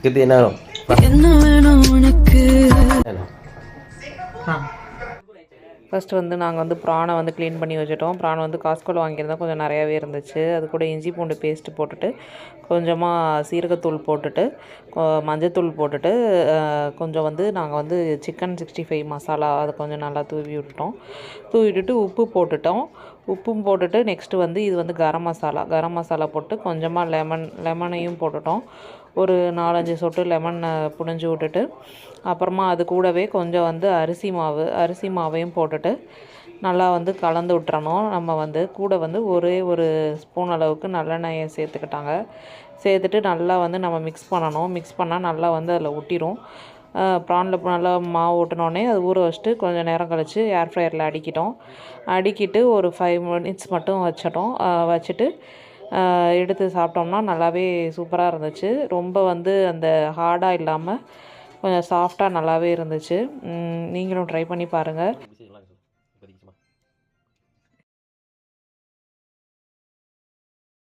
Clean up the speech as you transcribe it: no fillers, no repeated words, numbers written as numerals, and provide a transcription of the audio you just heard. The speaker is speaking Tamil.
இது என்ன வேணும்? என்ன வேணும் உனக்கு? ஃபஸ்ட்டு வந்து நாங்கள் வந்து ப்ரானை வந்து க்ளீன் பண்ணி வச்சுட்டோம். ப்ரான் வந்து காஸ்கோவில் வாங்கியிருந்தோம், கொஞ்சம் நிறையாவே இருந்துச்சு. அது கூட இஞ்சி பூண்டு பேஸ்ட்டு போட்டுட்டு, கொஞ்சமாக சீரகத்தூள் போட்டுட்டு, மஞ்சத்தூள் போட்டுட்டு, கொஞ்சம் வந்து நாங்கள் வந்து சிக்கன் 65 மசாலா அது கொஞ்சம் நல்லா தூவி விட்டுட்டோம். தூவி விட்டுட்டு உப்பு போட்டுட்டோம். உப்பும் போட்டுட்டு நெக்ஸ்ட்டு வந்து இது வந்து கரம் மசாலா போட்டு கொஞ்சமாக லெமனையும் போட்டுட்டோம். ஒரு 4-5 சொட்டு லெமன் புழிஞ்சு விட்டுட்டு, அப்புறமா அது கூடவே கொஞ்சம் வந்து அரிசி மாவையும் போட்டுட்டு நல்லா வந்து கலந்து விட்டுறணும். நம்ம வந்து கூட வந்து ஒரே ஒரு ஸ்பூன் அளவுக்கு நல்லெண்ணெயை சேர்த்துட்டு நல்லா வந்து நம்ம மிக்ஸ் பண்ணணும். மிக்ஸ் பண்ணால் நல்லா வந்து அதில் ஒட்டிடும். ப்ரானில் நல்லா மாவு ஊட்டினோடனே அது ஊற வச்சுட்டு கொஞ்சம் நேரம் கழித்து ஏர் ஃப்ரையரில் அடிக்கிட்டு ஒரு 5 மினிட்ஸ் மட்டும் வச்சுட்டு எடுத்து சாப்பிட்டோம்னா நல்லாவே சூப்பராக இருந்துச்சு. ரொம்ப வந்து அந்த ஹார்டாக இல்லாமல் கொஞ்சம் சாஃப்டாக நல்லாவே இருந்துச்சு. நீங்களும் ட்ரை பண்ணி பாருங்கள்.